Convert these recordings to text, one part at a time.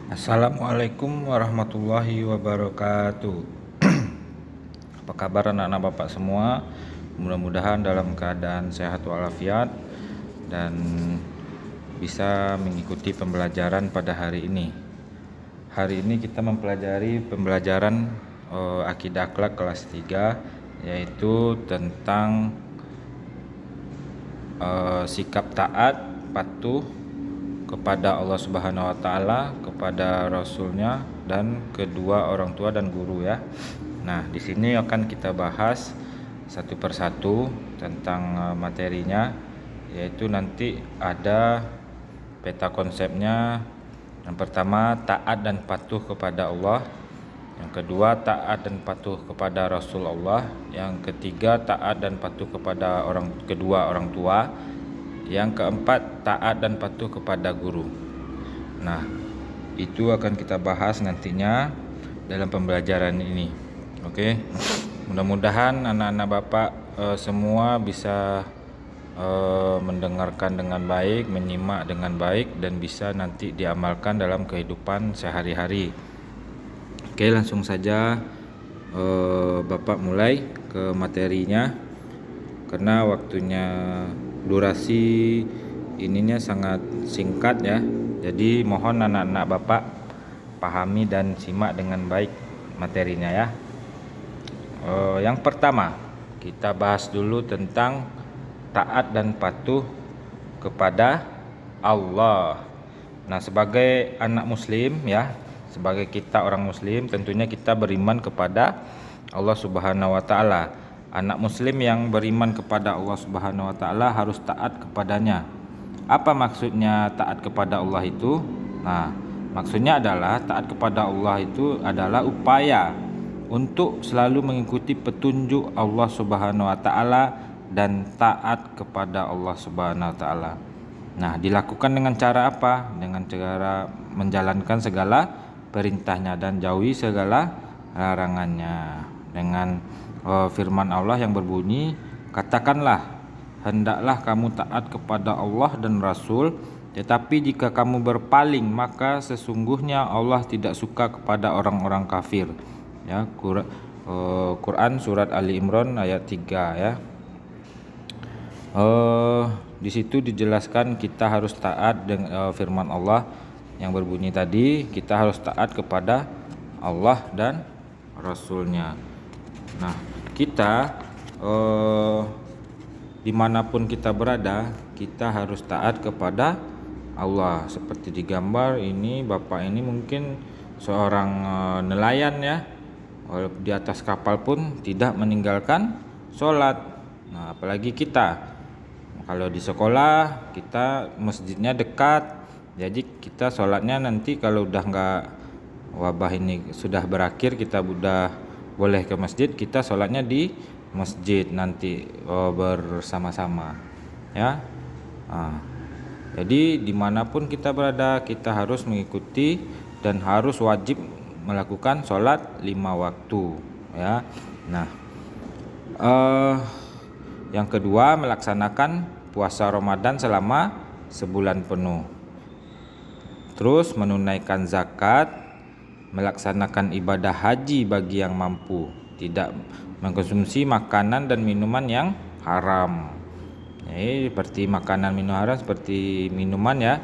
Assalamualaikum warahmatullahi wabarakatuh. Apa kabar anak-anak bapak semua? Mudah-mudahan dalam keadaan sehat walafiat dan bisa mengikuti pembelajaran pada hari ini. Hari ini kita mempelajari pembelajaran akidah akhlak kelas 3, yaitu tentang sikap taat, patuh kepada Allah Subhanahu wa taala, kepada rasulnya, dan kedua orang tua dan guru ya. Nah, di sini akan kita bahas satu persatu tentang materinya, yaitu nanti ada peta konsepnya. Yang pertama, taat dan patuh kepada Allah. Yang kedua, taat dan patuh kepada Rasulullah. Yang ketiga, taat dan patuh kepada kedua orang tua. Yang keempat, taat dan patuh kepada guru. Nah, itu akan kita bahas nantinya dalam pembelajaran ini. Oke. Mudah-mudahan anak-anak Bapak semua bisa mendengarkan dengan baik, menyimak dengan baik, dan bisa nanti diamalkan dalam kehidupan sehari-hari. Oke, langsung saja Bapak mulai ke materinya, karena waktunya durasi ininya sangat singkat ya. Jadi mohon anak-anak Bapak pahami dan simak dengan baik materinya ya. Yang pertama, kita bahas dulu tentang taat dan patuh kepada Allah. Nah, sebagai anak muslim ya, sebagai kita orang muslim, tentunya kita beriman kepada Allah Subhanahu wa taala. Anak muslim yang beriman kepada Allah Subhanahu wa taala harus taat kepadanya. Apa maksudnya taat kepada Allah itu? Nah, maksudnya adalah taat kepada Allah itu adalah upaya untuk selalu mengikuti petunjuk Allah Subhanahu wa taala dan taat kepada Allah Subhanahu wa taala. Nah, dilakukan dengan cara apa? Dengan cara menjalankan segala perintahnya dan jauhi segala larangannya. Dengan firman Allah yang berbunyi, katakanlah, hendaklah kamu taat kepada Allah dan Rasul, tetapi jika kamu berpaling, maka sesungguhnya Allah tidak suka kepada orang-orang kafir. Ya, Quran surat Ali Imran ayat 3 ya. Di situ dijelaskan kita harus taat dengan firman Allah yang berbunyi tadi, kita harus taat kepada Allah dan Rasulnya. Nah, kita dimanapun kita berada, kita harus taat kepada Allah. Seperti di gambar ini, Bapak ini mungkin seorang nelayan ya, di atas kapal pun tidak meninggalkan sholat. Nah, apalagi kita, kalau di sekolah kita masjidnya dekat, jadi kita sholatnya nanti kalau udah nggak, wabah ini sudah berakhir, kita udah boleh ke masjid, kita sholatnya di masjid nanti bersama-sama ya. Jadi dimanapun kita berada, kita harus mengikuti dan harus wajib melakukan sholat 5 waktu ya. Nah, yang kedua, melaksanakan puasa Ramadan selama sebulan penuh, terus menunaikan zakat, melaksanakan ibadah haji bagi yang mampu, tidak mengkonsumsi makanan dan minuman yang haram. Seperti makanan minuman haram, seperti minuman ya,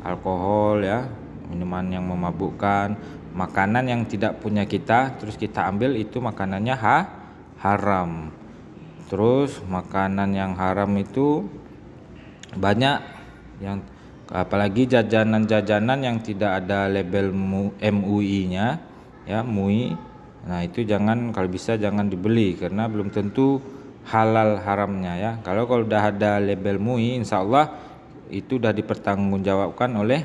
alkohol ya, minuman yang memabukkan, makanan yang tidak punya kita terus kita ambil, itu makanannya haram. Terus makanan yang haram itu banyak, yang apalagi jajanan-jajanan yang tidak ada label MUI-nya ya, MUI. Nah, itu jangan, kalau bisa jangan dibeli karena belum tentu halal haramnya ya. Kalau udah ada label MUI, insya Allah itu udah dipertanggungjawabkan oleh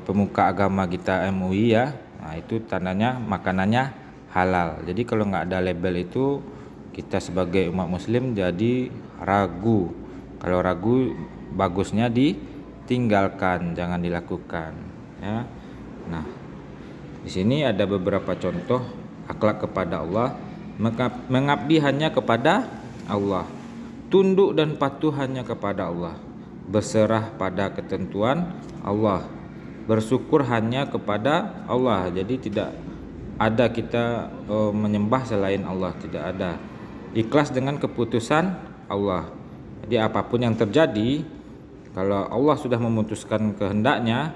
pemuka agama kita MUI ya. Nah, itu tandanya makanannya halal. Jadi kalau nggak ada label itu, kita sebagai umat muslim jadi ragu. Kalau ragu, bagusnya ditinggalkan, jangan dilakukan ya. Nah, di sini ada beberapa contoh akhlak kepada Allah. Mengabdi hanya kepada Allah, tunduk dan patuh hanya kepada Allah, berserah pada ketentuan Allah, bersyukur hanya kepada Allah. Jadi tidak ada kita menyembah selain Allah, tidak ada. Ikhlas dengan keputusan Allah. Jadi apapun yang terjadi, kalau Allah sudah memutuskan kehendaknya,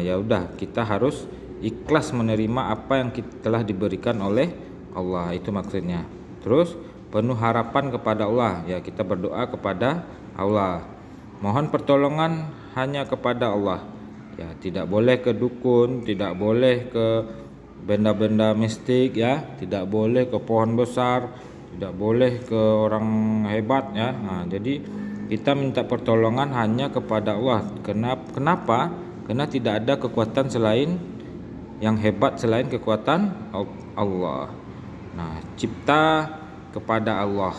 ya udah, kita harus ikhlas menerima apa yang telah diberikan oleh Allah, itu maksudnya. Terus penuh harapan kepada Allah, ya kita berdoa kepada Allah. Mohon pertolongan hanya kepada Allah. Ya, tidak boleh ke dukun, tidak boleh ke benda-benda mistik, ya, tidak boleh ke pohon besar, tidak boleh ke orang hebat, ya. Jadi kita minta pertolongan hanya kepada Allah. Kenapa? Karena tidak ada kekuatan selain yang hebat selain kekuatan Allah. Cipta kepada Allah.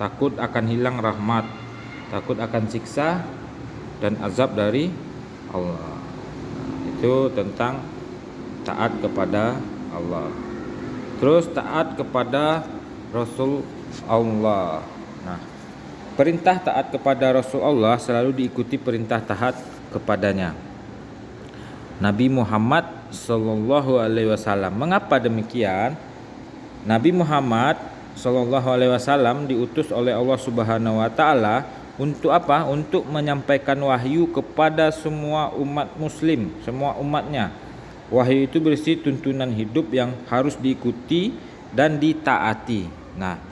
Takut akan hilang rahmat, takut akan siksa dan azab dari Allah. Itu tentang taat kepada Allah. Terus taat kepada Rasul Allah. Perintah taat kepada Rasul Allah selalu diikuti perintah taat kepadanya. Nabi Muhammad sallallahu alaihi wasallam. Mengapa demikian? Nabi Muhammad sallallahu alaihi wasallam diutus oleh Allah Subhanahu wa taala untuk apa? Untuk menyampaikan wahyu kepada semua umat muslim, semua umatnya. Wahyu itu berisi tuntunan hidup yang harus diikuti dan ditaati.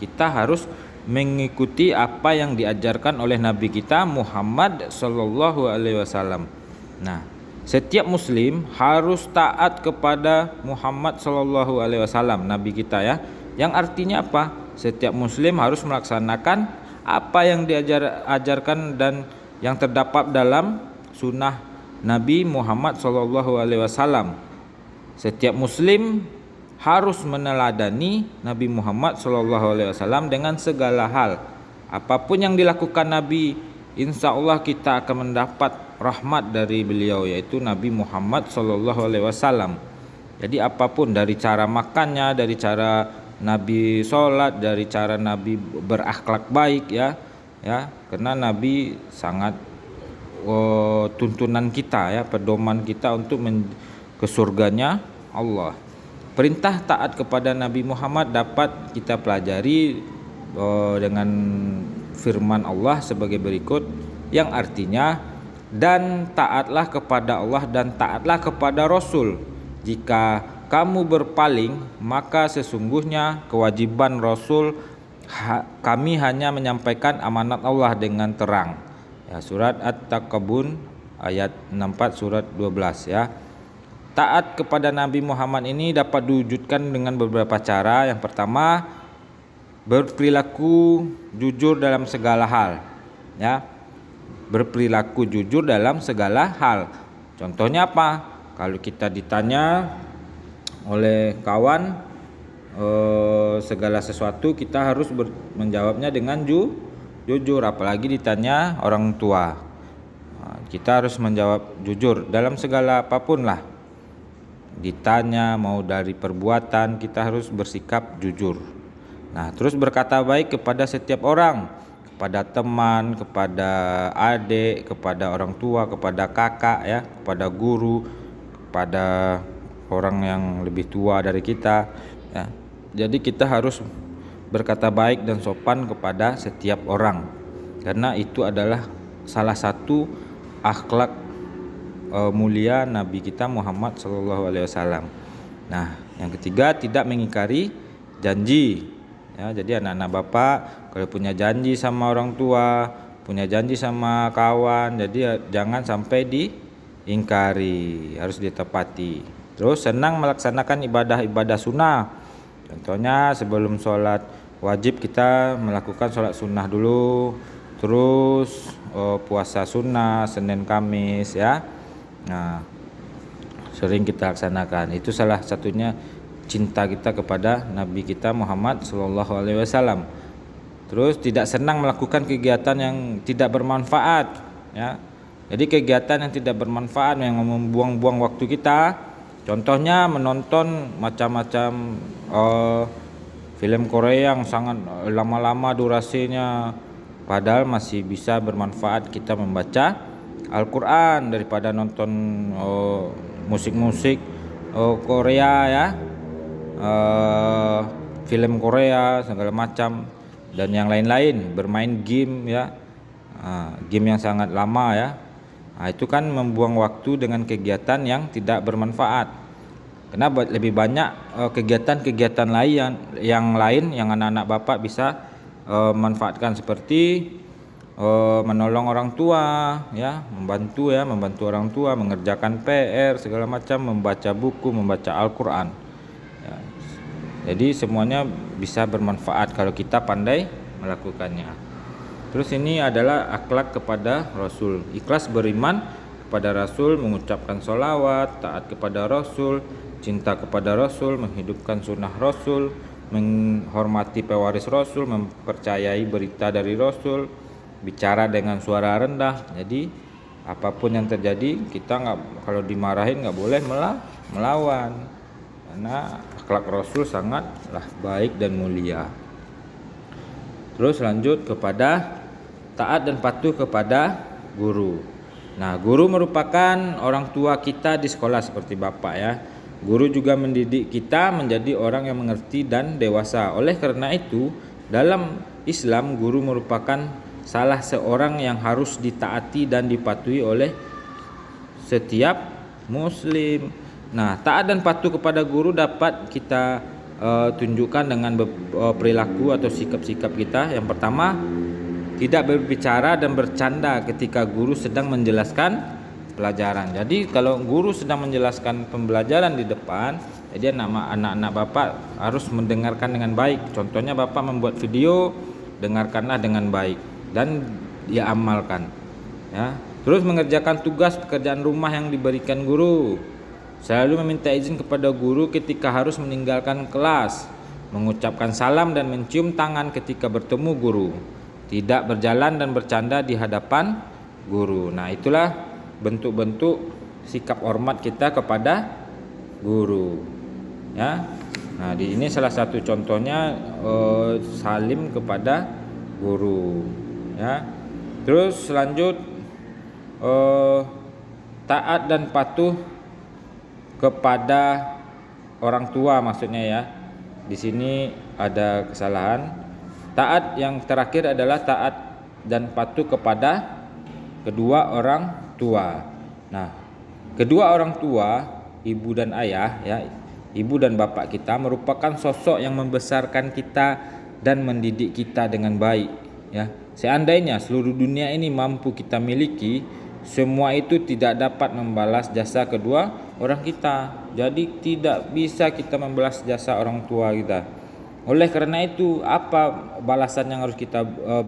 Kita harus mengikuti apa yang diajarkan oleh Nabi kita Muhammad sallallahu alaihi wasallam. Setiap muslim harus taat kepada Muhammad sallallahu alaihi wasallam, Nabi kita, ya. Yang artinya apa? Setiap muslim harus melaksanakan apa yang diajarkan dan yang terdapat dalam sunnah Nabi Muhammad sallallahu alaihi wasallam. Setiap muslim harus meneladani Nabi Muhammad sallallahu alaihi wasallam dengan segala hal. Apapun yang dilakukan Nabi, insya Allah kita akan mendapat rahmat dari beliau, yaitu Nabi Muhammad sallallahu alaihi wasallam. Jadi apapun, dari cara makannya, dari cara Nabi sholat, dari cara Nabi berakhlak baik, ya, karena Nabi sangat tuntunan kita, ya, pedoman kita untuk ke surganya Allah. Perintah taat kepada Nabi Muhammad dapat kita pelajari dengan firman Allah sebagai berikut, yang artinya, dan taatlah kepada Allah dan taatlah kepada Rasul. Jika kamu berpaling, maka sesungguhnya kewajiban Rasul kami hanya menyampaikan amanat Allah dengan terang. Ya, surat At-Takabun ayat 64 surat 12, ya. Taat kepada Nabi Muhammad ini dapat diwujudkan dengan beberapa cara. Yang pertama, berperilaku jujur dalam segala hal, ya. Berperilaku jujur dalam segala hal. Contohnya apa? Kalau kita ditanya oleh kawan segala sesuatu, kita harus menjawabnya dengan jujur. Apalagi ditanya orang tua, kita harus menjawab jujur dalam segala apapun lah. Ditanya mau dari perbuatan, kita harus bersikap jujur. Terus berkata baik kepada setiap orang, kepada teman, kepada adik, kepada orang tua, kepada kakak, ya, kepada guru, kepada orang yang lebih tua dari kita, ya. Jadi kita harus berkata baik dan sopan kepada setiap orang, karena itu adalah salah satu akhlak mulia Nabi kita Muhammad sallallahu alaihi wasallam. Yang ketiga, tidak mengingkari janji. Ya, jadi anak-anak bapak kalau punya janji sama orang tua, punya janji sama kawan, jadi jangan sampai diingkari, harus ditepati. Terus senang melaksanakan ibadah-ibadah sunnah. Contohnya sebelum sholat wajib kita melakukan sholat sunnah dulu, terus puasa sunnah Senin Kamis, ya. Sering kita laksanakan. Itu salah satunya cinta kita kepada Nabi kita Muhammad sallallahu alaihi wasallam. Terus tidak senang melakukan kegiatan yang tidak bermanfaat, ya. Jadi kegiatan yang tidak bermanfaat, yang membuang-buang waktu kita, contohnya menonton macam-macam film Korea yang sangat lama-lama durasinya, padahal masih bisa bermanfaat kita membaca Al-Quran daripada nonton musik-musik Korea ya, film Korea segala macam dan yang lain-lain, bermain game ya, game yang sangat lama ya. Itu kan membuang waktu dengan kegiatan yang tidak bermanfaat. Kenapa lebih banyak kegiatan-kegiatan lain yang anak-anak Bapak bisa manfaatkan, seperti menolong orang tua ya, membantu orang tua mengerjakan PR segala macam, membaca buku, membaca Al-Quran ya. Jadi semuanya bisa bermanfaat kalau kita pandai melakukannya. Terus ini adalah akhlak kepada Rasul, ikhlas beriman kepada Rasul, mengucapkan sholawat, taat kepada Rasul, cinta kepada Rasul, menghidupkan sunnah Rasul, menghormati pewaris Rasul, mempercayai berita dari Rasul, bicara dengan suara rendah. Jadi apapun yang terjadi, kita kalau dimarahin nggak boleh melawan, karena akhlak Rasul sangatlah baik dan mulia. Terus lanjut kepada taat dan patuh kepada guru. Nah, guru merupakan orang tua kita di sekolah seperti Bapak ya. Guru juga mendidik kita menjadi orang yang mengerti dan dewasa. Oleh karena itu, dalam Islam guru merupakan salah seorang yang harus ditaati dan dipatuhi oleh setiap muslim. Nah, taat dan patuh kepada guru dapat kita tunjukkan dengan perilaku atau sikap-sikap kita. Yang pertama, tidak berbicara dan bercanda ketika guru sedang menjelaskan pelajaran. Jadi kalau guru sedang menjelaskan pembelajaran di depan, jadi anak-anak Bapak harus mendengarkan dengan baik. Contohnya Bapak membuat video, dengarkanlah dengan baik dan dia amalkan ya. Terus mengerjakan tugas pekerjaan rumah yang diberikan guru. Selalu meminta izin kepada guru ketika harus meninggalkan kelas, mengucapkan salam dan mencium tangan ketika bertemu guru, tidak berjalan dan bercanda di hadapan guru. Nah, itulah bentuk-bentuk sikap hormat kita kepada guru ya. Nah, ini salah satu contohnya salim kepada guru ya. Terus lanjut taat dan patuh kepada orang tua, maksudnya ya. Di sini ada kesalahan. Taat yang terakhir adalah taat dan patuh kepada kedua orang tua. Nah, kedua orang tua, ibu dan ayah ya, ibu dan bapak kita merupakan sosok yang membesarkan kita dan mendidik kita dengan baik ya. Seandainya seluruh dunia ini mampu kita miliki, semua itu tidak dapat membalas jasa kedua orang kita. Jadi tidak bisa kita membalas jasa orang tua kita. Oleh karena itu, apa balasan yang harus kita